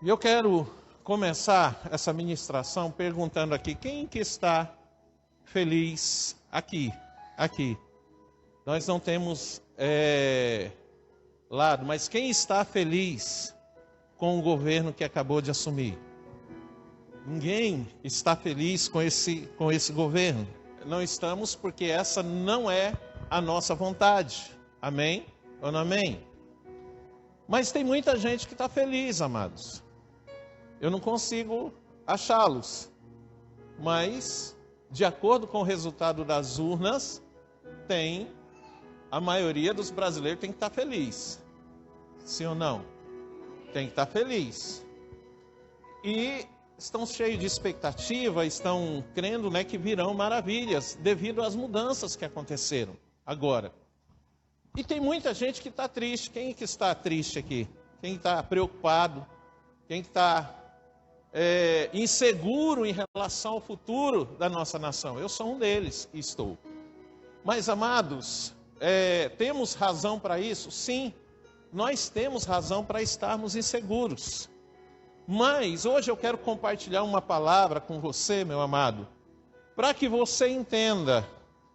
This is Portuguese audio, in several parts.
E eu quero começar essa ministração perguntando aqui, quem que está feliz aqui? Aqui. Nós não temos lado, mas quem está feliz com o governo que acabou de assumir? Ninguém está feliz com esse governo. Não estamos porque essa não é a nossa vontade. Amém? Ou não amém? Mas tem muita gente que está feliz, amados. Eu não consigo achá-los. Mas, de acordo com o resultado das urnas, a maioria dos brasileiros tem que estar feliz. Sim ou não? Tem que estar feliz. E estão cheios de expectativa, estão crendo, que virão maravilhas devido às mudanças que aconteceram agora. E tem muita gente que está triste. Quem que está triste aqui? Quem está preocupado? Quem está inseguro em relação ao futuro da nossa nação? Eu sou um deles e estou. Mas, amados, temos razão para isso? Sim, nós temos razão para estarmos inseguros. Mas hoje eu quero compartilhar uma palavra com você, meu amado, para que você entenda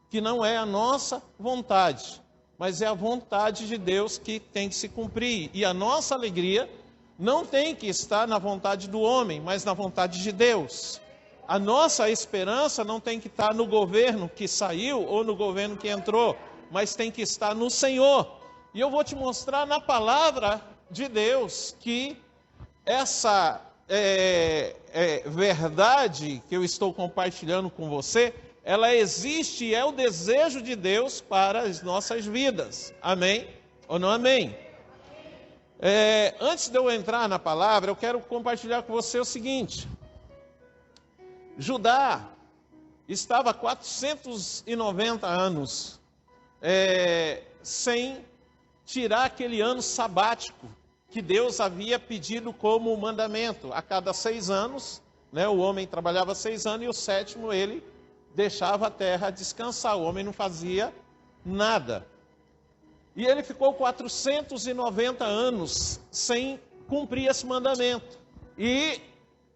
que não é a nossa vontade, mas é a vontade de Deus que tem que se cumprir. E a nossa alegria não tem que estar na vontade do homem, mas na vontade de Deus. A nossa esperança não tem que estar no governo que saiu ou no governo que entrou, mas tem que estar no Senhor. E eu vou te mostrar na palavra de Deus que essa verdade que eu estou compartilhando com você, ela existe e é o desejo de Deus para as nossas vidas. Amém? Ou não amém? Antes de eu entrar na palavra, eu quero compartilhar com você o seguinte. Judá estava 490 anos sem tirar aquele ano sabático que Deus havia pedido como mandamento. A cada 6 anos, o homem trabalhava 6 anos e o 7º ele deixava a terra descansar. O homem não fazia nada. E ele ficou 490 anos sem cumprir esse mandamento. E,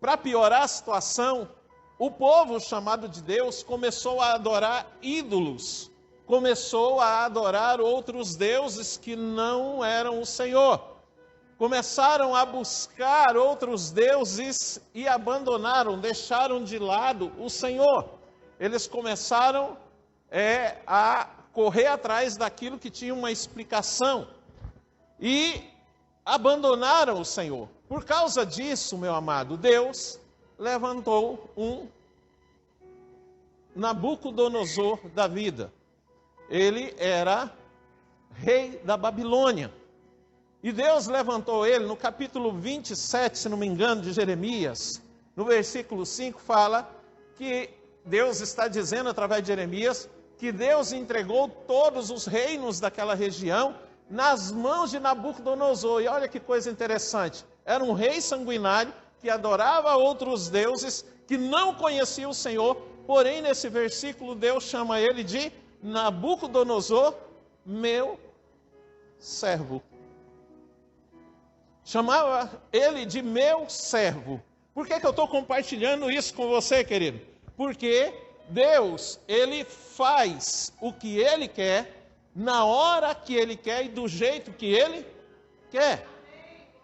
para piorar a situação, o povo chamado de Deus começou a adorar ídolos. Começou a adorar outros deuses que não eram o Senhor. Começaram a buscar outros deuses e abandonaram, deixaram de lado o Senhor. Eles começaram a correr atrás daquilo que tinha uma explicação e abandonaram o Senhor. Por causa disso, meu amado, Deus levantou um Nabucodonosor da vida. Ele era rei da Babilônia. E Deus levantou ele, no capítulo 27, se não me engano, de Jeremias, no versículo 5, fala que Deus está dizendo através de Jeremias, que Deus entregou todos os reinos daquela região nas mãos de Nabucodonosor. E olha que coisa interessante, era um rei sanguinário que adorava outros deuses, que não conhecia o Senhor, porém nesse versículo Deus chama ele de Nabucodonosor, meu servo. Chamava ele de meu servo. Por que eu estou compartilhando isso com você, querido? Porque Deus, Ele faz o que Ele quer, na hora que Ele quer e do jeito que Ele quer.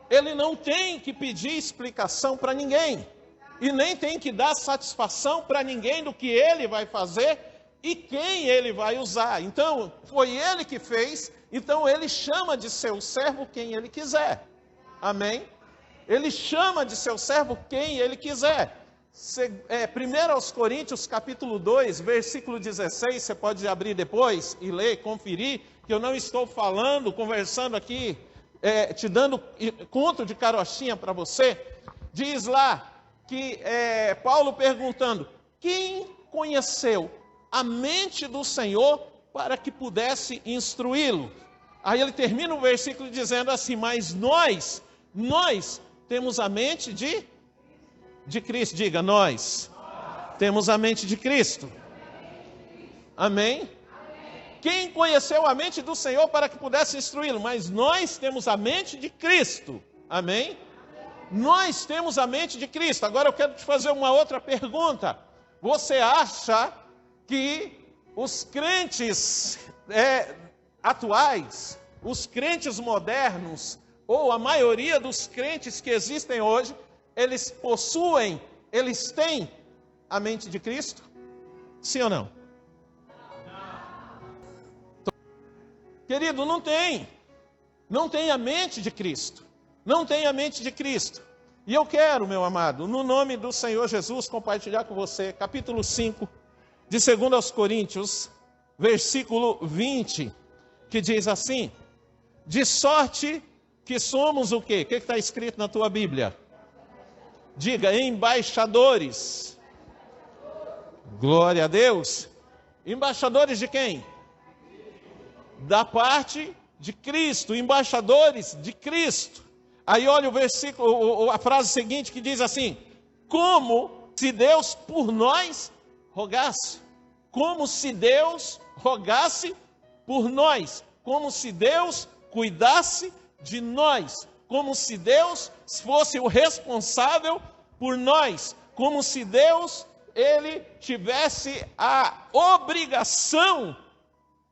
Ele não tem que pedir explicação para ninguém. E nem tem que dar satisfação para ninguém do que Ele vai fazer e quem Ele vai usar. Então, foi Ele que fez, então Ele chama de seu servo quem Ele quiser. Amém? Ele chama de seu servo quem Ele quiser. 1 Coríntios capítulo 2, versículo 16, você pode abrir depois e ler, conferir, que eu não estou conversando aqui, te dando conto de carochinha para você. Diz lá que Paulo perguntando, quem conheceu a mente do Senhor para que pudesse instruí-lo? Aí ele termina o versículo dizendo assim, mas nós temos a mente de Cristo. Diga, nós temos a mente de Cristo. Amém? Quem conheceu a mente do Senhor para que pudesse instruí-lo? Mas nós temos a mente de Cristo. Amém? nós temos a mente de Cristo. Agora eu quero te fazer uma outra pergunta. Você acha que os crentes atuais, os crentes modernos, ou a maioria dos crentes que existem hoje, eles têm a mente de Cristo? Sim ou não? Querido, não tem. Não tem a mente de Cristo. Não tem a mente de Cristo. E eu quero, meu amado, no nome do Senhor Jesus, compartilhar com você, capítulo 5, de 2 aos Coríntios, versículo 20, que diz assim: de sorte que somos o quê? O que está escrito na tua Bíblia? Diga, embaixadores. Glória a Deus. Embaixadores de quem? Da parte de Cristo, embaixadores de Cristo. Aí olha o versículo, a frase seguinte que diz assim: como se Deus por nós rogasse. Como se Deus rogasse por nós. Como se Deus cuidasse de nós. Como se Deus fosse o responsável por nós. Como se Deus, Ele tivesse a obrigação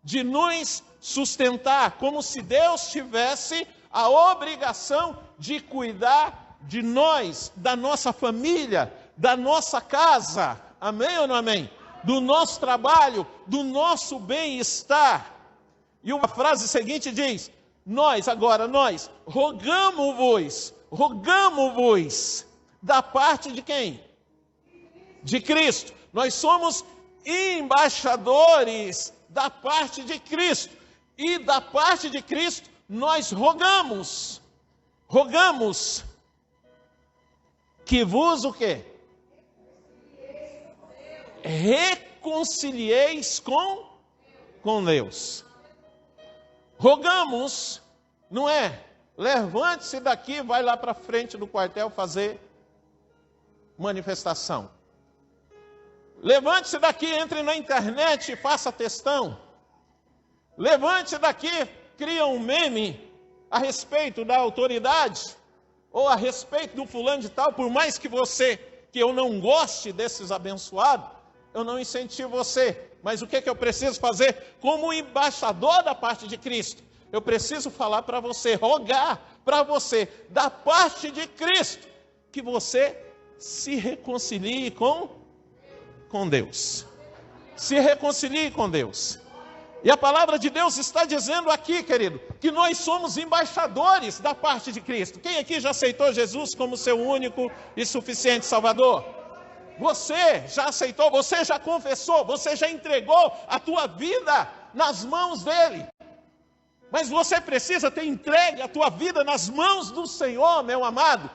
de nos sustentar. Como se Deus tivesse a obrigação de cuidar de nós, da nossa família, da nossa casa. Amém ou não amém? Do nosso trabalho, do nosso bem-estar. E a frase seguinte diz: nós, rogamo-vos, da parte de quem? De Cristo. Nós somos embaixadores da parte de Cristo. E da parte de Cristo, nós rogamos que vos o quê? Reconcilieis com Deus. Rogamos, não é? Levante-se daqui, vai lá para frente do quartel fazer manifestação. Levante-se daqui, entre na internet e faça textão. Levante-se daqui, cria um meme a respeito da autoridade, ou a respeito do fulano de tal, por mais que eu não goste desses abençoados, eu não incentivo você. Mas o que eu preciso fazer? Como embaixador da parte de Cristo, eu preciso falar para você, rogar para você, da parte de Cristo, que você se reconcilie com Deus. Se reconcilie com Deus. E a palavra de Deus está dizendo aqui, querido, que nós somos embaixadores da parte de Cristo. Quem aqui já aceitou Jesus como seu único e suficiente Salvador? Você já aceitou, você já confessou, você já entregou a tua vida nas mãos dele. Mas você precisa ter entregue a tua vida nas mãos do Senhor, meu amado,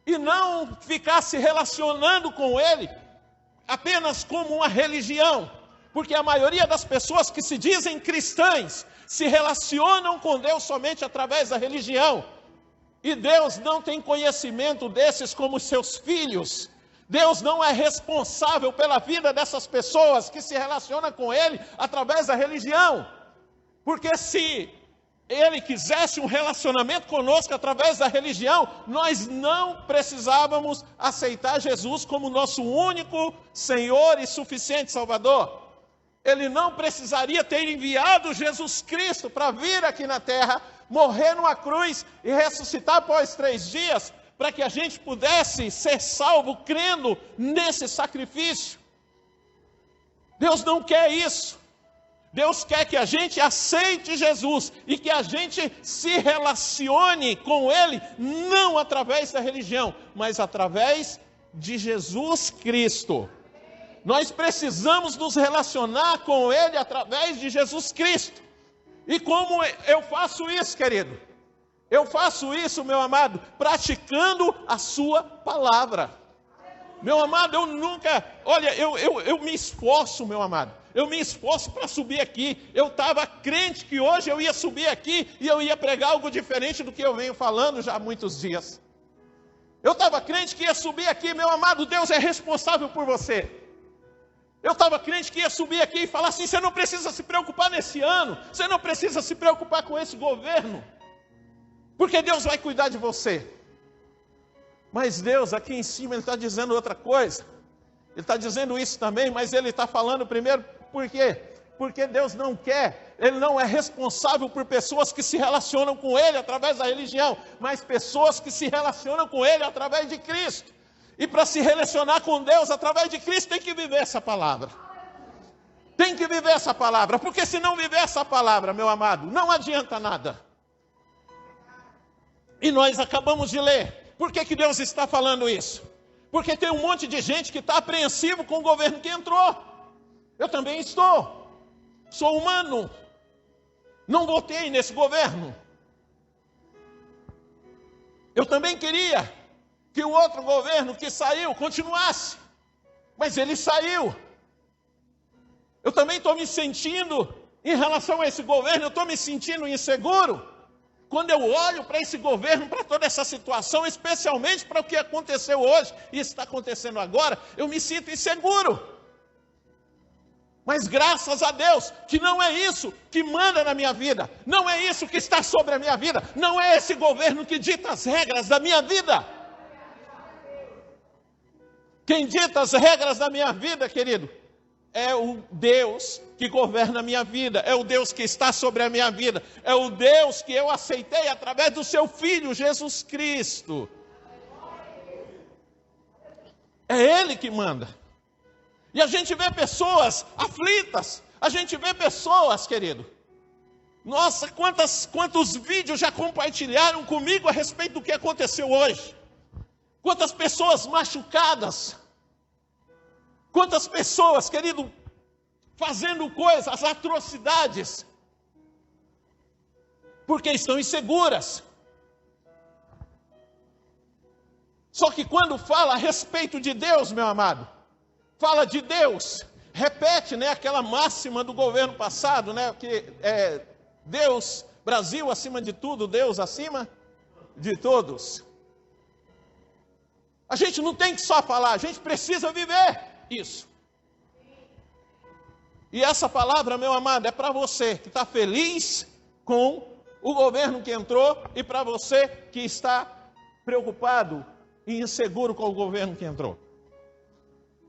e não ficar se relacionando com ele apenas como uma religião. Porque a maioria das pessoas que se dizem cristãs se relacionam com Deus somente através da religião. E Deus não tem conhecimento desses como seus filhos. Deus não é responsável pela vida dessas pessoas que se relacionam com Ele através da religião. Porque se Ele quisesse um relacionamento conosco através da religião, nós não precisávamos aceitar Jesus como nosso único Senhor e suficiente Salvador. Ele não precisaria ter enviado Jesus Cristo para vir aqui na terra, morrer numa cruz e ressuscitar após 3 dias, para que a gente pudesse ser salvo crendo nesse sacrifício. Deus não quer isso. Deus quer que a gente aceite Jesus e que a gente se relacione com Ele, não através da religião, mas através de Jesus Cristo. Nós precisamos nos relacionar com Ele através de Jesus Cristo. E como eu faço isso, querido? Eu faço isso, meu amado, praticando a sua palavra. Meu amado, eu me esforço, meu amado. Eu me esforço para subir aqui. Eu estava crente que hoje eu ia subir aqui e eu ia pregar algo diferente do que eu venho falando já há muitos dias. Eu estava crente que ia subir aqui, meu amado, Deus é responsável por você. Eu estava crente que ia subir aqui e falar assim: você não precisa se preocupar nesse ano, você não precisa se preocupar com esse governo, porque Deus vai cuidar de você. Mas Deus aqui em cima, Ele está dizendo outra coisa. Ele está dizendo isso também, mas Ele está falando primeiro, por quê? Porque Deus não quer, Ele não é responsável por pessoas que se relacionam com Ele através da religião, mas pessoas que se relacionam com Ele através de Cristo. E para se relacionar com Deus através de Cristo, tem que viver essa palavra. Tem que viver essa palavra, porque se não viver essa palavra, meu amado, não adianta nada. E nós acabamos de ler. Por que Deus está falando isso? Porque tem um monte de gente que está apreensivo com o governo que entrou. Eu também estou. Sou humano. Não votei nesse governo. Eu também queria que o outro governo que saiu continuasse. Mas ele saiu. Eu também estou me sentindo, em relação a esse governo, eu estou me sentindo inseguro. Quando eu olho para esse governo, para toda essa situação, especialmente para o que aconteceu hoje e está acontecendo agora, eu me sinto inseguro. Mas graças a Deus, que não é isso que manda na minha vida, não é isso que está sobre a minha vida, não é esse governo que dita as regras da minha vida. Quem dita as regras da minha vida, querido, é o Deus que governa a minha vida, é o Deus que está sobre a minha vida, é o Deus que eu aceitei através do seu Filho, Jesus Cristo. É Ele que manda. E a gente vê pessoas aflitas, a gente vê pessoas, querido. Nossa, quantos vídeos já compartilharam comigo a respeito do que aconteceu hoje. Quantas pessoas machucadas. Quantas pessoas, querido, fazendo coisas, atrocidades, porque estão inseguras. Só que quando fala a respeito de Deus, meu amado, fala de Deus, repete, né, aquela máxima do governo passado, né, que é Deus, Brasil acima de tudo, Deus acima de todos. A gente não tem que só falar, a gente precisa viver isso. E essa palavra, meu amado, é para você que está feliz com o governo que entrou e para você que está preocupado e inseguro com o governo que entrou.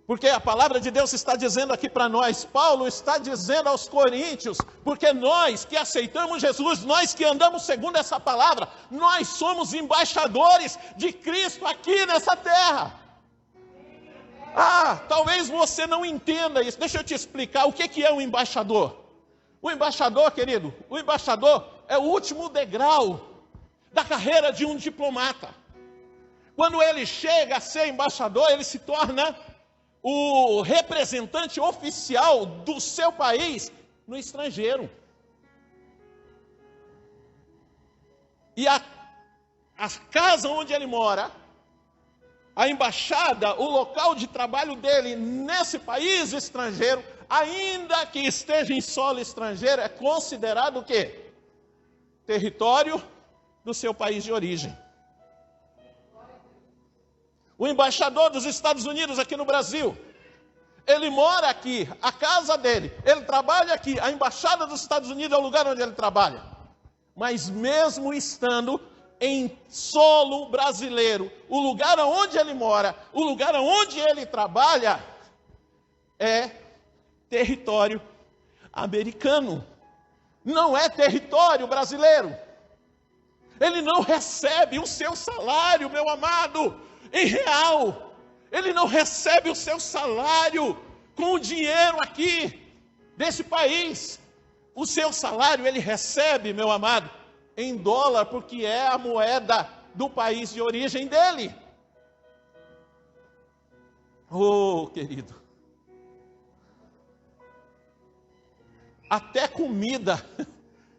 Porque a palavra de Deus está dizendo aqui para nós, Paulo está dizendo aos coríntios, porque nós que aceitamos Jesus, nós que andamos segundo essa palavra, nós somos embaixadores de Cristo aqui nessa terra. Talvez você não entenda isso. Deixa eu te explicar o que é um embaixador. O embaixador, querido, o embaixador é o último degrau da carreira de um diplomata. Quando ele chega a ser embaixador, ele se torna o representante oficial do seu país no estrangeiro. E a casa onde ele mora, a embaixada, o local de trabalho dele nesse país estrangeiro, ainda que esteja em solo estrangeiro, é considerado o quê? Território do seu país de origem. O embaixador dos Estados Unidos aqui no Brasil, ele mora aqui, a casa dele, ele trabalha aqui, a embaixada dos Estados Unidos é o lugar onde ele trabalha. Mas mesmo estando em solo brasileiro, o lugar onde ele mora, o lugar onde ele trabalha, é território americano. Não é território brasileiro. Ele não recebe o seu salário, meu amado, em real. Ele não recebe o seu salário com o dinheiro aqui, desse país. O seu salário ele recebe, meu amado, em dólar, porque é a moeda do país de origem dele. Oh, querido. Até comida.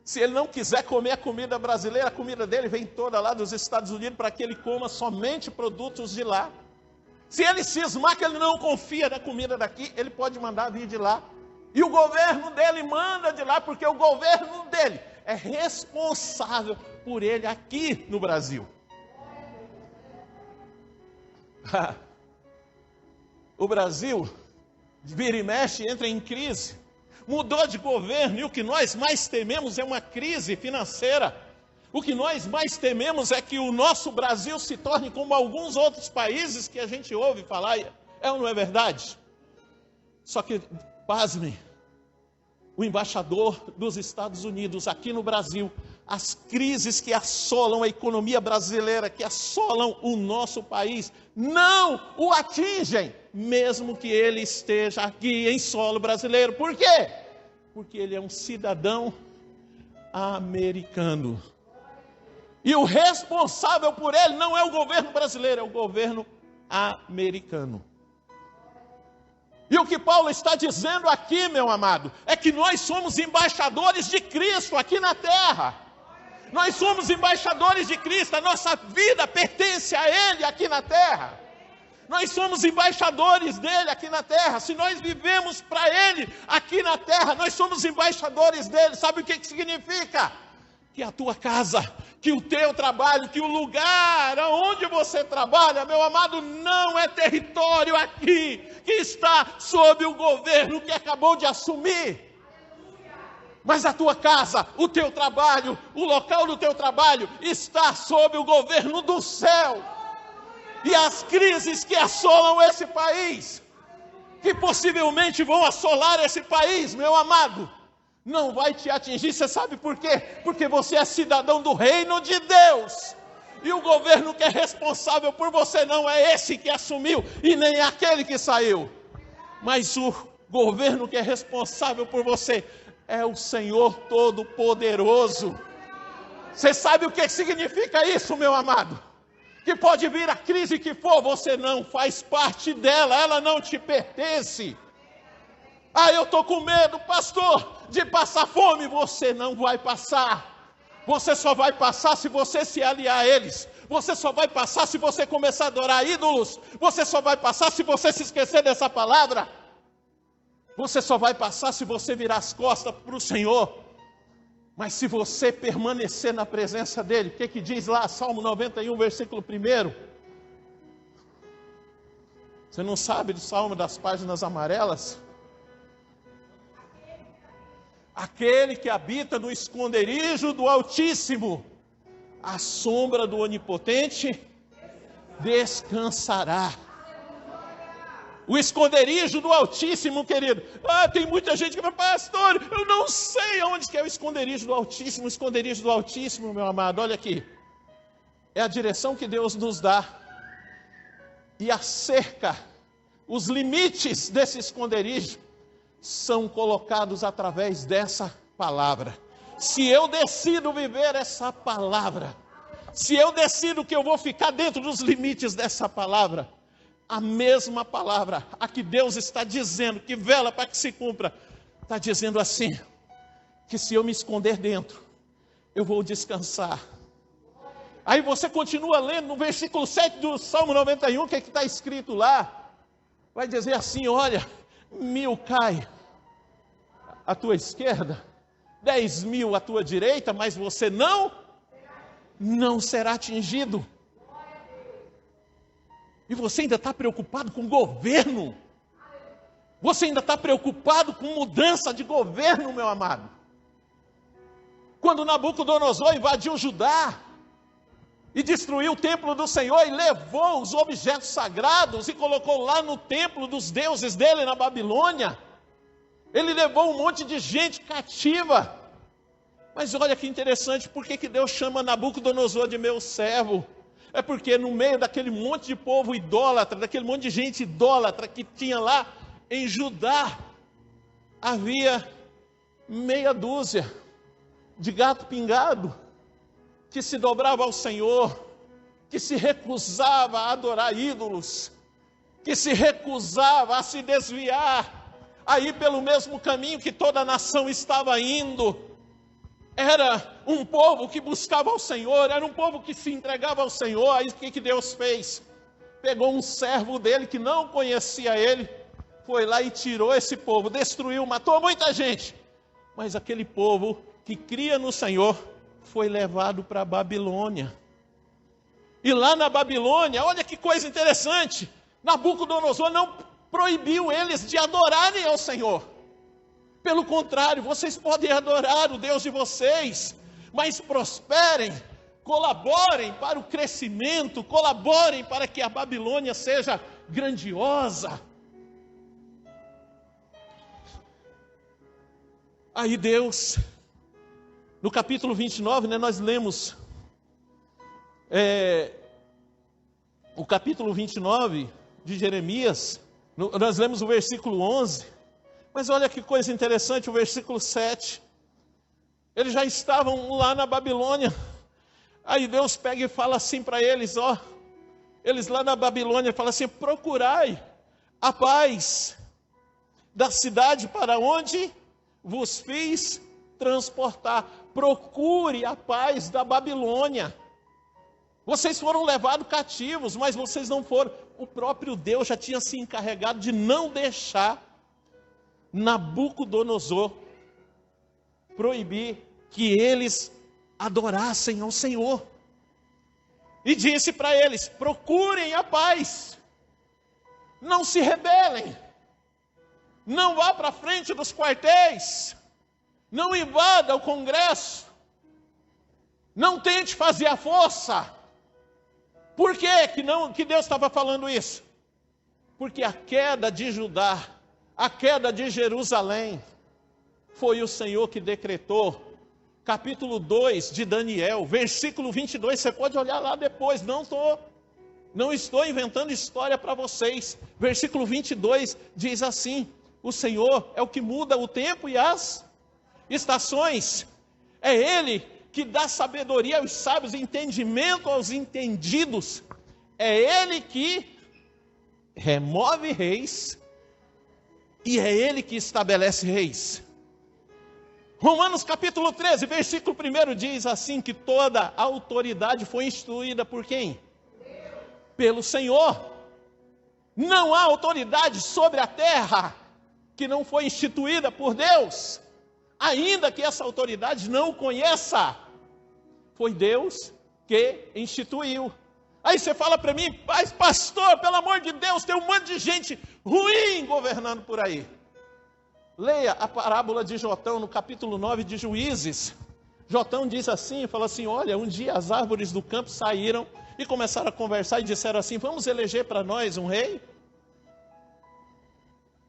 Se ele não quiser comer a comida brasileira, a comida dele vem toda lá dos Estados Unidos para que ele coma somente produtos de lá. Se ele cismar que ele não confia na comida daqui, ele pode mandar vir de lá. E o governo dele manda de lá, porque o governo dele é responsável por ele aqui no Brasil. O Brasil, vira e mexe, entra em crise. Mudou de governo e o que nós mais tememos é uma crise financeira. O que nós mais tememos é que o nosso Brasil se torne como alguns outros países que a gente ouve falar. É ou não é verdade? Só que, pasmem, o embaixador dos Estados Unidos aqui no Brasil, as crises que assolam a economia brasileira, que assolam o nosso país, não o atingem, mesmo que ele esteja aqui em solo brasileiro. Por quê? Porque ele é um cidadão americano. E o responsável por ele não é o governo brasileiro, é o governo americano. E o que Paulo está dizendo aqui, meu amado, é que nós somos embaixadores de Cristo aqui na terra. Nós somos embaixadores de Cristo, a nossa vida pertence a Ele aqui na terra. Nós somos embaixadores dele aqui na terra. Se nós vivemos para Ele aqui na terra, nós somos embaixadores dele. Sabe o que significa? Que a tua casa, que o teu trabalho, que o lugar onde você trabalha, meu amado, não é território aqui que está sob o governo que acabou de assumir. Mas a tua casa, o teu trabalho, o local do teu trabalho está sob o governo do céu. E as crises que assolam esse país, que possivelmente vão assolar esse país, meu amado, não vai te atingir. Você sabe por quê? Porque você é cidadão do reino de Deus. E o governo que é responsável por você não é esse que assumiu e nem aquele que saiu. Mas o governo que é responsável por você é o Senhor Todo-Poderoso. Você sabe o que significa isso, meu amado? Que pode vir a crise que for, você não faz parte dela, ela não te pertence. Ah, eu estou com medo, pastor, de passar fome. Você não vai passar. Você só vai passar se você se aliar a eles. Você só vai passar se você começar a adorar ídolos. Você só vai passar se você se esquecer dessa palavra. Você só vai passar se você virar as costas para o Senhor. Mas se você permanecer na presença dEle, o que diz lá, Salmo 91, versículo 1? Você não sabe do Salmo das páginas amarelas? Aquele que habita no esconderijo do Altíssimo, à sombra do Onipotente, descansará. O esconderijo do Altíssimo, querido. Ah, tem muita gente que fala, pastor, eu não sei onde que é o esconderijo do Altíssimo. O esconderijo do Altíssimo, meu amado, olha aqui. É a direção que Deus nos dá. E a cerca, os limites desse esconderijo são colocados através dessa palavra. Se eu decido viver essa palavra, se eu decido que eu vou ficar dentro dos limites dessa palavra, a mesma palavra, a que Deus está dizendo, que vela para que se cumpra, está dizendo assim, que se eu me esconder dentro, eu vou descansar. Aí você continua lendo no versículo 7 do Salmo 91, o que está escrito lá? Vai dizer assim, olha, 1000 cai à tua esquerda, 10.000 à tua direita, mas você não será atingido. E você ainda está preocupado com governo? Você ainda está preocupado com mudança de governo, meu amado? Quando Nabucodonosor invadiu Judá e destruiu o templo do Senhor e levou os objetos sagrados e colocou lá no templo dos deuses dele na Babilônia, ele levou um monte de gente cativa. Mas olha que interessante, por que Deus chama Nabucodonosor de meu servo? É porque no meio daquele monte de povo idólatra, daquele monte de gente idólatra que tinha lá em Judá, havia meia dúzia de gato pingado que se dobrava ao Senhor, que se recusava a adorar ídolos, que se recusava a se desviar, a ir pelo mesmo caminho que toda a nação estava indo. Era um povo que buscava ao Senhor, era um povo que se entregava ao Senhor. Aí o que Deus fez? Pegou um servo dele que não conhecia ele, foi lá e tirou esse povo, destruiu, matou muita gente. Mas aquele povo que cria no Senhor foi levado para a Babilônia. E lá na Babilônia, olha que coisa interessante, Nabucodonosor não proibiu eles de adorarem ao Senhor. Pelo contrário, vocês podem adorar o Deus de vocês, mas prosperem, colaborem para o crescimento, colaborem para que a Babilônia seja grandiosa. Aí Deus, no capítulo 29, nós lemos o capítulo 29 de Jeremias, nós lemos o versículo 11, mas olha que coisa interessante, o versículo 7, eles já estavam lá na Babilônia, aí Deus pega e fala assim para eles, eles lá na Babilônia, fala assim, procurai a paz da cidade para onde vos fiz transportar, procure a paz da Babilônia. Vocês foram levados cativos, mas vocês não foram. O próprio Deus já tinha se encarregado de não deixar Nabucodonosor proibir que eles adorassem ao Senhor. E disse para eles, procurem a paz, não se rebelem, não vá para frente dos quartéis, não invada o Congresso, não tente fazer a força. Por que Deus estava falando isso? Porque a queda de Judá, a queda de Jerusalém, foi o Senhor que decretou. Capítulo 2 de Daniel, versículo 22, você pode olhar lá depois, não estou inventando história para vocês. Versículo 22 diz assim, o Senhor é o que muda o tempo e as estações, é Ele que dá sabedoria aos sábios, entendimento aos entendidos, é Ele que remove reis, e é Ele que estabelece reis. Romanos capítulo 13, versículo 1 diz assim, que toda a autoridade foi instituída por quem? Pelo Senhor. Não há autoridade sobre a terra que não foi instituída por Deus, ainda que essa autoridade não o conheça. Foi Deus que instituiu. Aí você fala para mim, mas pastor, pelo amor de Deus, tem um monte de gente ruim governando por aí. Leia a parábola de Jotão no capítulo 9 de Juízes. Jotão diz assim, fala assim, olha, um dia as árvores do campo saíram e começaram a conversar e disseram assim, vamos eleger para nós um rei?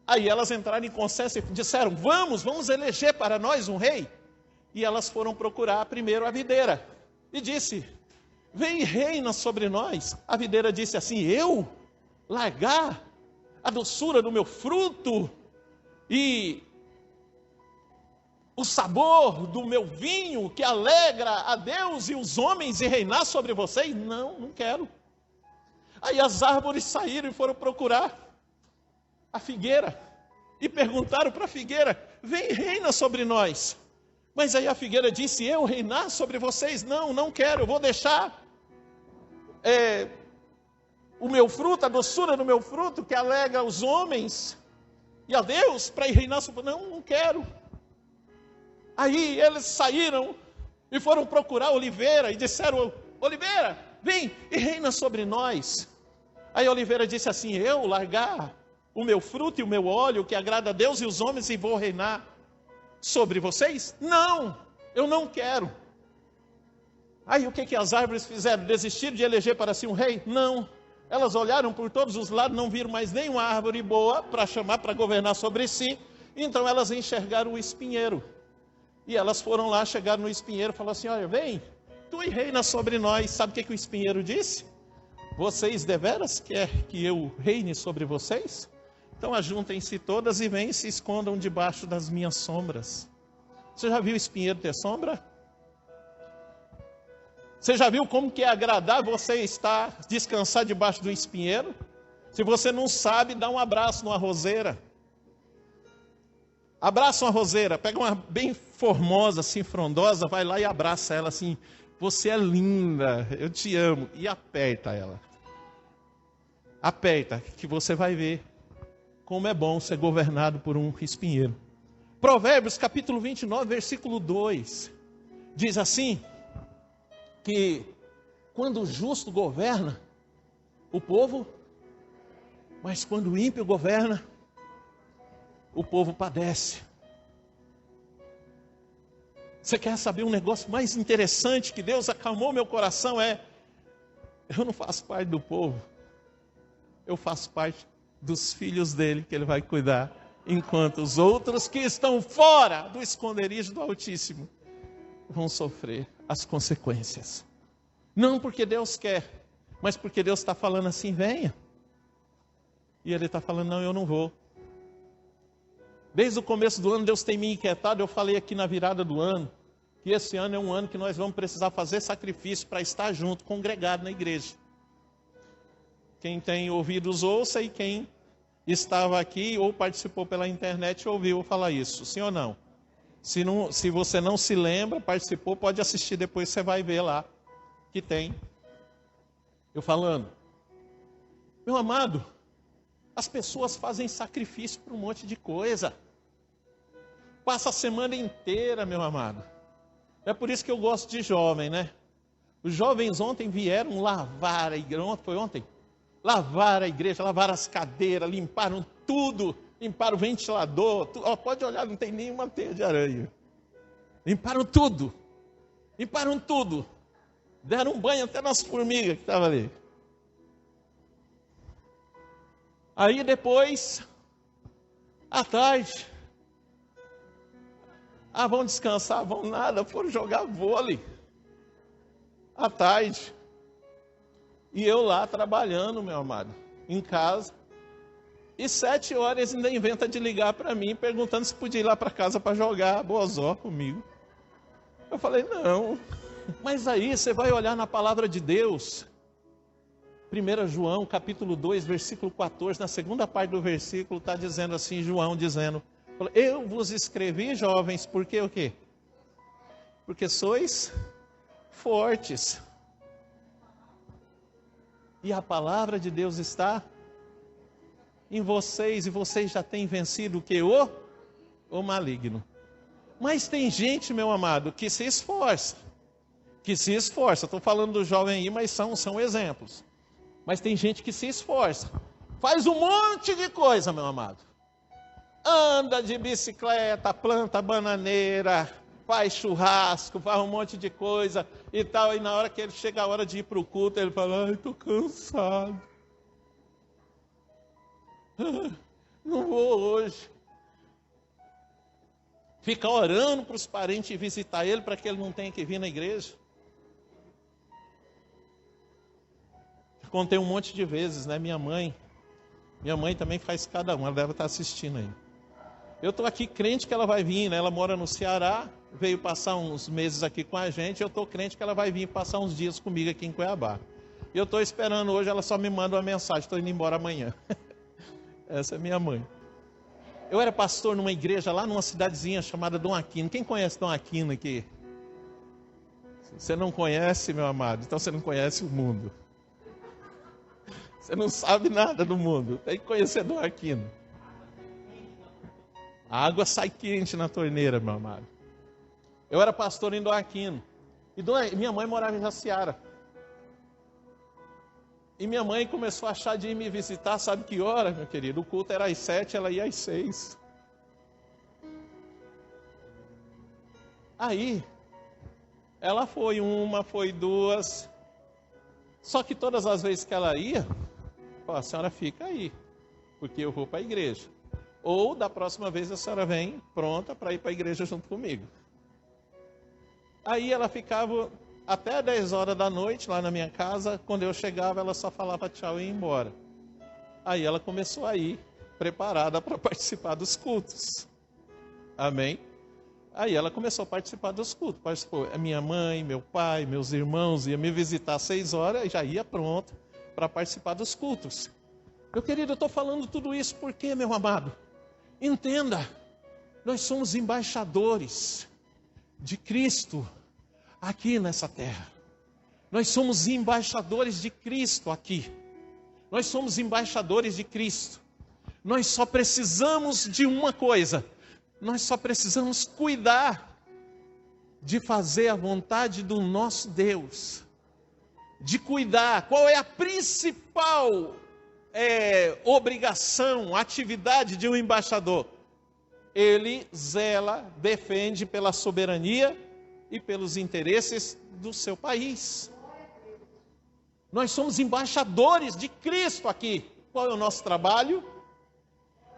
Aí elas entraram em consenso e disseram, vamos eleger para nós um rei. E elas foram procurar primeiro a videira. E disse, vem e reina sobre nós. A videira disse assim, eu largar a doçura do meu fruto e o sabor do meu vinho que alegra a Deus e os homens e reinar sobre vocês? Não quero. Aí as árvores saíram e foram procurar a figueira e perguntaram para a figueira, vem e reina sobre nós. Mas aí a figueira disse, eu reinar sobre vocês? Não quero, eu vou deixar o meu fruto, a doçura do meu fruto que alegra os homens e a Deus para ir reinar sobre... Não quero. Aí eles saíram e foram procurar a oliveira e disseram, oliveira, vem e reina sobre nós. Aí a oliveira disse assim, eu largar o meu fruto e o meu óleo que agrada a Deus e os homens e vou reinar sobre vocês? Não, eu não quero. Aí o que as árvores fizeram? Desistiram de eleger para si um rei? Não. Elas olharam por todos os lados, não viram mais nenhuma árvore boa para chamar, para governar sobre si. Então elas enxergaram o espinheiro. E elas foram lá, chegaram no espinheiro e falaram assim, olha, vem, tu e reina sobre nós. Sabe o que o espinheiro disse? Vocês deveras querem que eu reine sobre vocês? Então ajuntem-se todas e vêm e se escondam debaixo das minhas sombras. Você já viu o espinheiro ter sombra? Você já viu como que é agradável você estar, descansar debaixo do espinheiro? Se você não sabe, dá um abraço numa roseira. Abraça uma roseira, pega uma bem formosa, assim, frondosa, vai lá e abraça ela assim, você é linda, eu te amo, e aperta ela. Aperta, que você vai ver como é bom ser governado por um espinheiro. Provérbios capítulo 29, versículo 2, diz assim, que quando o justo governa, o povo, mas quando o ímpio governa, o povo padece. Você quer saber um negócio mais interessante que Deus acalmou meu coração? Eu não faço parte do povo. Eu faço parte dos filhos dele, que ele vai cuidar, enquanto os outros que estão fora do esconderijo do Altíssimo vão sofrer as consequências. Não porque Deus quer, mas porque Deus está falando assim, venha. E ele está falando, não, eu não vou. Desde o começo do ano, Deus tem me inquietado. Eu falei aqui na virada do ano, que esse ano é um ano que nós vamos precisar fazer sacrifício para estar junto, congregado na igreja. Quem tem ouvidos, ouça, e quem estava aqui ou participou pela internet ouviu eu falar isso, sim ou não? Se você não se lembra, participou, pode assistir depois, você vai ver lá que tem eu falando. Meu amado, as pessoas fazem sacrifício por um monte de coisa. Passa a semana inteira, meu amado. É por isso que eu gosto de jovem, né? Os jovens ontem vieram lavar a igreja. Foi ontem? Lavaram a igreja, lavaram as cadeiras, limparam tudo. Limparam o ventilador. Pode olhar, não tem nenhuma teia de aranha. Limparam tudo. Limparam tudo. Deram um banho até nas formigas que estavam ali. Aí depois, à tarde, vão descansar, vão nada, foram jogar vôlei. À tarde. E eu lá trabalhando, meu amado, em casa. E 7 horas ainda inventa de ligar para mim, perguntando se podia ir lá para casa para jogar bozó comigo. Eu falei, não. Mas aí você vai olhar na palavra de Deus. 1 João, capítulo 2, versículo 14, na segunda parte do versículo, está dizendo assim, João dizendo, eu vos escrevi, jovens, porque o quê? Porque sois fortes. E a palavra de Deus está em vocês, e vocês já têm vencido o quê? O maligno. Mas tem gente, meu amado, que se esforça. Estou falando do jovem aí, mas são exemplos. Mas tem gente que se esforça. Faz um monte de coisa, meu amado. Anda de bicicleta, planta bananeira, faz churrasco, faz um monte de coisa e tal. E na hora que ele chega a hora de ir para o culto, ele fala, estou cansado. Não vou hoje. Fica orando para os parentes visitar ele, para que ele não tenha que vir na igreja. Contei um monte de vezes, né? Minha mãe também faz cada uma, ela deve estar assistindo aí. Eu estou aqui crente que ela vai vir, né? Ela mora no Ceará, veio passar uns meses aqui com a gente, eu estou crente que ela vai vir passar uns dias comigo aqui em Cuiabá. E eu estou esperando hoje, ela só me manda uma mensagem, estou indo embora amanhã. Essa é minha mãe. Eu era pastor numa igreja lá numa cidadezinha chamada Dom Aquino. Quem conhece Dom Aquino aqui? Você não conhece, meu amado, então você não conhece o mundo. Você não sabe nada do mundo. Tem que conhecer Dom Aquino. A água sai quente na torneira, meu amado. Eu era pastor em Dom Aquino. E minha mãe morava em Jaciara. E minha mãe começou a achar de ir me visitar, sabe que hora, meu querido? O culto era às 7, ela ia às 6. Aí, ela foi uma, foi duas. Só que todas as vezes que ela ia, a senhora fica aí, porque eu vou para a igreja. Ou da próxima vez a senhora vem pronta para ir para a igreja junto comigo. Aí ela ficava até 10 horas da noite lá na minha casa. Quando eu chegava, ela só falava tchau e ia embora. Aí ela começou a ir preparada para participar dos cultos. Amém? Aí ela começou a participar dos cultos. Participou a minha mãe, meu pai, meus irmãos, ia me visitar às 6 horas e já ia pronta para participar dos cultos. Meu querido, eu estou falando tudo isso porque, meu amado, entenda, nós somos embaixadores de Cristo aqui nessa terra. Nós somos embaixadores de Cristo aqui. Nós somos embaixadores de Cristo. Nós só precisamos de uma coisa. Nós só precisamos cuidar de fazer a vontade do nosso Deus. De cuidar. Qual é a principal obrigação, atividade de um embaixador? Ele zela, defende pela soberania e pelos interesses do seu país. Nós somos embaixadores de Cristo aqui. Qual é o nosso trabalho?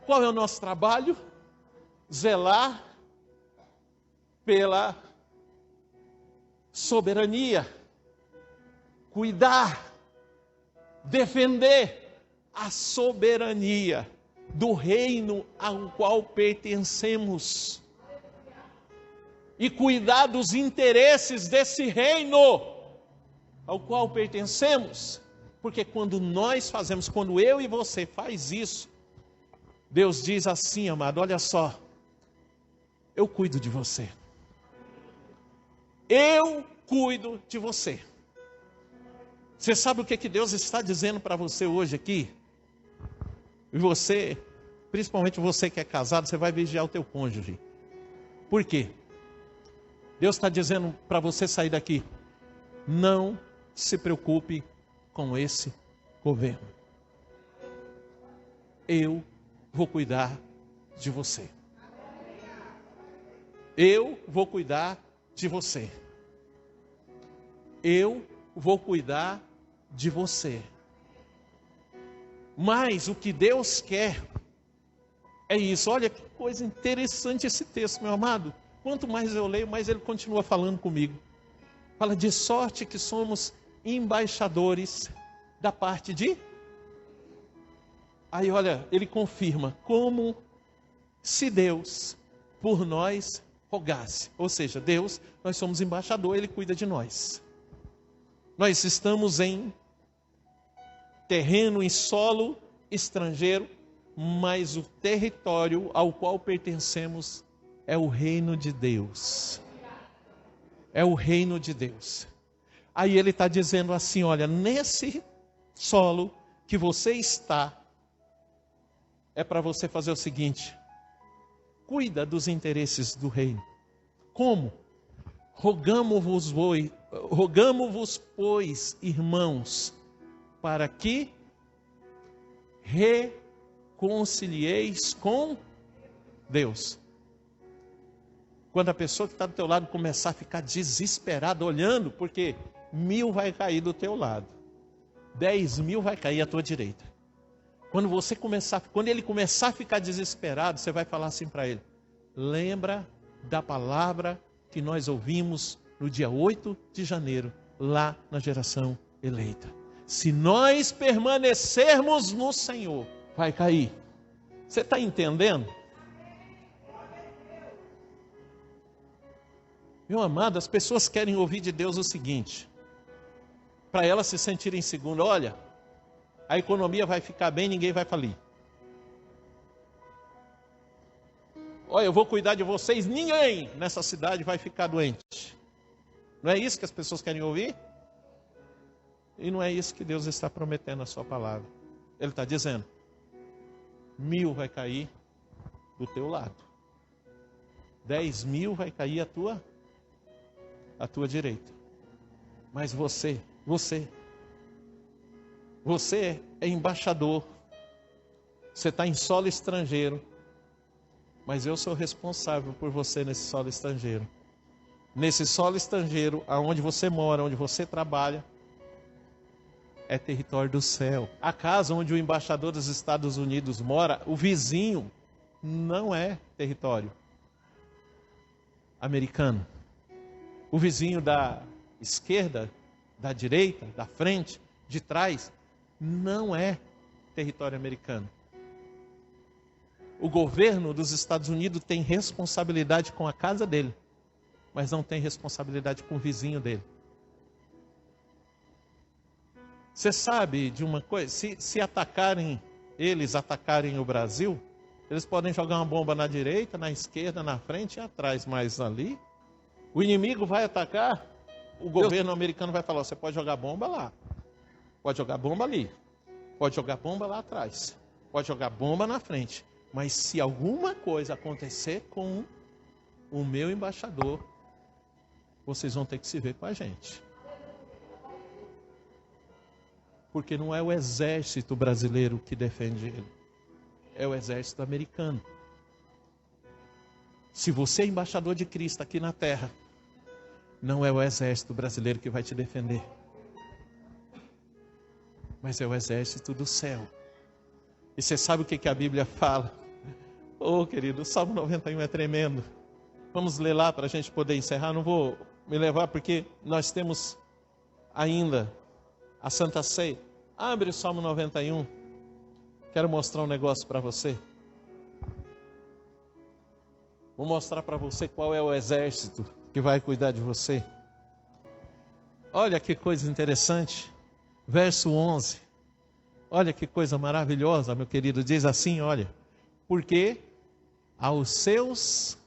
Qual é o nosso trabalho? Zelar pela soberania, cuidar, defender a soberania do reino ao qual pertencemos e cuidar dos interesses desse reino ao qual pertencemos, porque quando nós fazemos, quando eu e você faz isso, Deus diz assim, amado, olha só, eu cuido de você. Eu cuido de você. Você sabe o que Deus está dizendo para você hoje aqui? E você, principalmente você que é casado, você vai vigiar o teu cônjuge. Por quê? Deus está dizendo para você sair daqui. Não se preocupe com esse governo. Eu vou cuidar de você. Eu vou cuidar de você. Eu vou cuidar de você. Mas o que Deus quer é isso. Olha que coisa interessante esse texto, meu amado. Quanto mais eu leio, mais ele continua falando comigo. Fala de sorte que somos embaixadores da parte de... Aí olha, ele confirma, como se Deus por nós rogasse. Ou seja, Deus, nós somos embaixador, ele cuida de nós. Nós estamos em terreno, em solo estrangeiro, mas o território ao qual pertencemos é o reino de Deus. É o reino de Deus. Aí ele está dizendo assim, olha, nesse solo que você está, é para você fazer o seguinte, cuida dos interesses do reino. Como? Rogamo-vos, pois, irmãos, para que reconcilieis com Deus. Quando a pessoa que está do teu lado começar a ficar desesperada, olhando, porque 1000 vai cair do teu lado, 10.000 vai cair à tua direita. Quando ele começar a ficar desesperado, você vai falar assim para ele, lembra da palavra que nós ouvimos no dia 8 de janeiro, lá na geração eleita. Se nós permanecermos no Senhor, vai cair. Você está entendendo? Meu amado, as pessoas querem ouvir de Deus o seguinte, para elas se sentirem seguras, olha, a economia vai ficar bem, ninguém vai falir. Olha, eu vou cuidar de vocês, ninguém nessa cidade vai ficar doente. Não é isso que as pessoas querem ouvir? E não é isso que Deus está prometendo na sua palavra. Ele está dizendo, 1000 vai cair do teu lado. 10.000 vai cair à tua direita. Mas você é embaixador. Você está em solo estrangeiro. Mas eu sou responsável por você nesse solo estrangeiro. Nesse solo estrangeiro, aonde você mora, onde você trabalha, é território do céu. A casa onde o embaixador dos Estados Unidos mora, o vizinho, não é território americano. O vizinho da esquerda, da direita, da frente, de trás, não é território americano. O governo dos Estados Unidos tem responsabilidade com a casa dele, mas não tem responsabilidade com o vizinho dele. Você sabe de uma coisa? Se eles atacarem o Brasil, eles podem jogar uma bomba na direita, na esquerda, na frente e atrás, mas ali, o inimigo vai atacar, o governo americano vai falar, você pode jogar bomba lá, pode jogar bomba ali, pode jogar bomba lá atrás, pode jogar bomba na frente, mas se alguma coisa acontecer com o meu embaixador, vocês vão ter que se ver com a gente. Porque não é o exército brasileiro que defende ele, é o exército americano. Se você é embaixador de Cristo aqui na terra, não é o exército brasileiro que vai te defender, mas é o exército do céu. E você sabe o que a Bíblia fala? Oh, querido, o Salmo 91 é tremendo. Vamos ler lá para a gente poder encerrar. Não vou me levar porque nós temos ainda a Santa Ceia. Abre o Salmo 91. Quero mostrar um negócio para você. Vou mostrar para você qual é o exército que vai cuidar de você. Olha que coisa interessante. Verso 11. Olha que coisa maravilhosa, meu querido. Diz assim, olha. Porque aos seus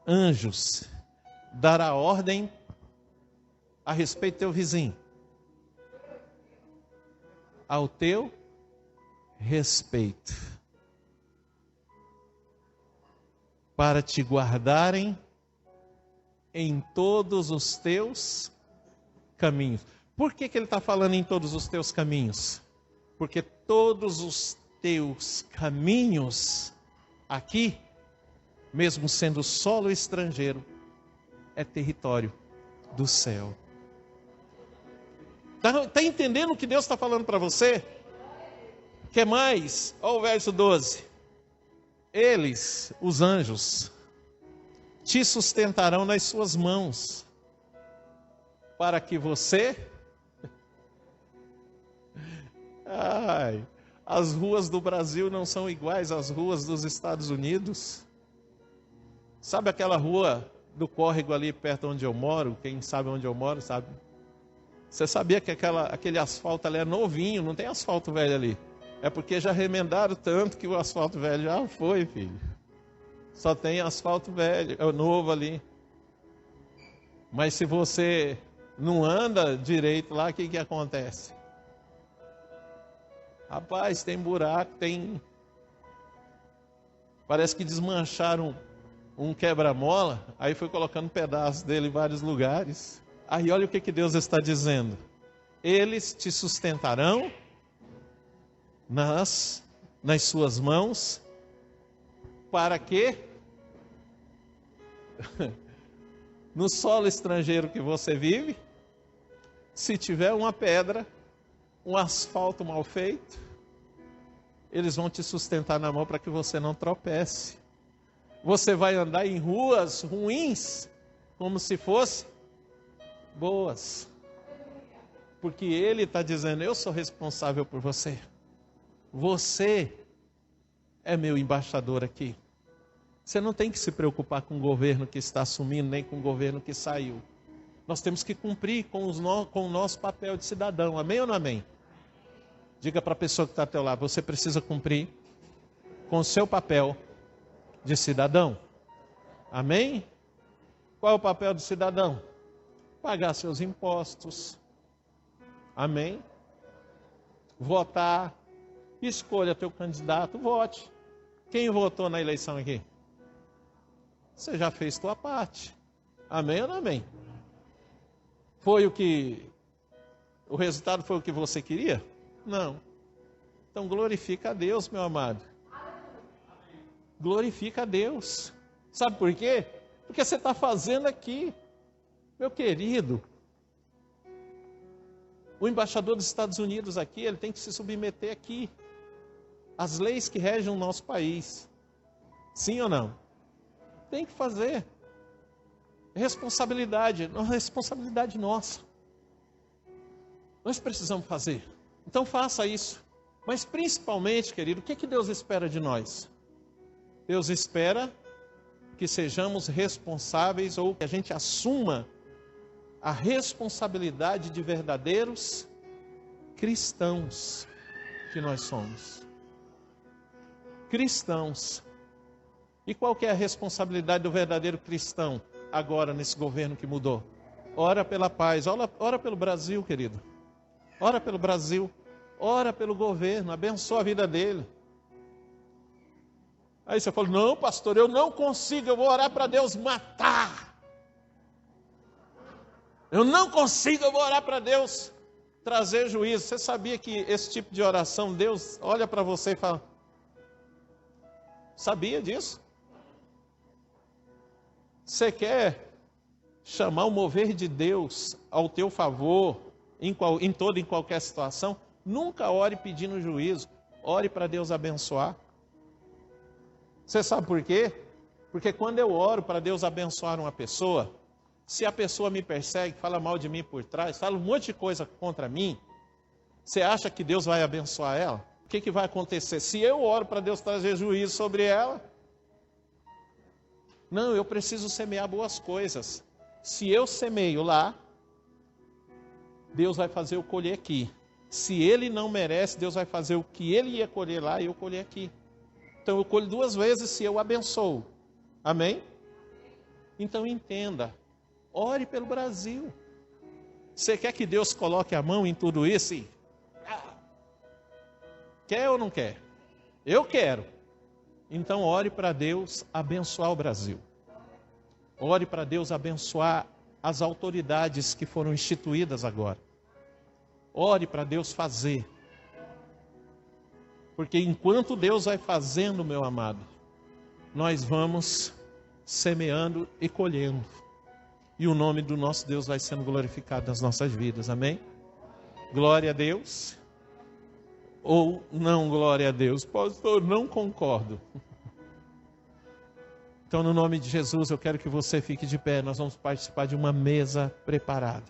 anjos dará ordem a respeito do teu vizinho. Ao teu respeito. Para te guardarem em todos os teus caminhos. Por que ele está falando em todos os teus caminhos? Porque todos os teus caminhos aqui, mesmo sendo solo estrangeiro, é território do céu. Está entendendo o que Deus está falando para você? Que mais? Olha o verso 12. Eles, os anjos, te sustentarão nas suas mãos, para que você... Ai, as ruas do Brasil não são iguais às ruas dos Estados Unidos. Sabe aquela rua do córrego ali perto onde eu moro? Quem sabe onde eu moro, sabe? Você sabia que aquele asfalto ali é novinho, não tem asfalto velho ali. É porque já remendaram tanto que o asfalto velho já foi, filho. Só tem asfalto velho, é o novo ali. Mas se você não anda direito lá, o que acontece? Rapaz, tem buraco, tem... Parece que desmancharam um quebra-mola, aí foi colocando pedaços dele em vários lugares. Aí olha o que Deus está dizendo. Eles te sustentarão nas suas mãos, para que no solo estrangeiro que você vive, se tiver uma pedra, um asfalto mal feito, eles vão te sustentar na mão para que você não tropece. Você vai andar em ruas ruins, como se fosse boas. Porque Ele está dizendo, eu sou responsável por você. Você é meu embaixador aqui. Você não tem que se preocupar com o governo que está assumindo, nem com o governo que saiu. Nós temos que cumprir com o nosso papel de cidadão. Amém ou não amém? Diga para a pessoa que está ao teu lado, você precisa cumprir com o seu papel de cidadão. Amém? Qual é o papel do cidadão? Pagar seus impostos. Amém? Votar. Escolha teu candidato, vote. Quem votou na eleição aqui? Você já fez tua parte. Amém ou não amém? O resultado foi o que você queria? Não. Então glorifica a Deus, meu amado. Glorifica a Deus. Sabe por quê? Porque você está fazendo aqui. Meu querido, o embaixador dos Estados Unidos aqui, ele tem que se submeter aqui às leis que regem o nosso país. Sim ou não? Tem que fazer. É responsabilidade nossa. Nós precisamos fazer. Então faça isso. Mas principalmente, querido, o que Deus espera de nós? Deus espera que sejamos responsáveis ou que a gente assuma a responsabilidade de verdadeiros cristãos que nós somos. Cristãos. E qual que é a responsabilidade do verdadeiro cristão agora nesse governo que mudou? Ora pela paz, ora pelo Brasil, querido. Ora pelo Brasil, ora pelo governo, abençoa a vida dele. Aí você fala, não pastor, eu não consigo, eu vou orar para Deus matar. Eu não consigo, eu vou orar para Deus trazer juízo. Você sabia que esse tipo de oração, Deus olha para você e fala, sabia disso? Você quer chamar o mover de Deus ao teu favor, em toda e qualquer situação, nunca ore pedindo juízo. Ore para Deus abençoar. Você sabe por quê? Porque quando eu oro para Deus abençoar uma pessoa, se a pessoa me persegue, fala mal de mim por trás, fala um monte de coisa contra mim, você acha que Deus vai abençoar ela? O que vai acontecer? Se eu oro para Deus trazer juízo sobre ela, não, eu preciso semear boas coisas. Se eu semeio lá, Deus vai fazer eu colher aqui. Se ele não merece, Deus vai fazer o que ele ia colher lá e eu colher aqui. Então eu colho 2 vezes se eu abençoo. Amém? Então entenda, ore pelo Brasil. Você quer que Deus coloque a mão em tudo isso? Quer ou não quer? Eu quero. Então ore para Deus abençoar o Brasil. Ore para Deus abençoar as autoridades que foram instituídas agora. Ore para Deus fazer. Porque enquanto Deus vai fazendo, meu amado, nós vamos semeando e colhendo. E o nome do nosso Deus vai sendo glorificado nas nossas vidas. Amém? Glória a Deus. Ou não glória a Deus? Pastor, não concordo. Então, no nome de Jesus, eu quero que você fique de pé. Nós vamos participar de uma mesa preparada.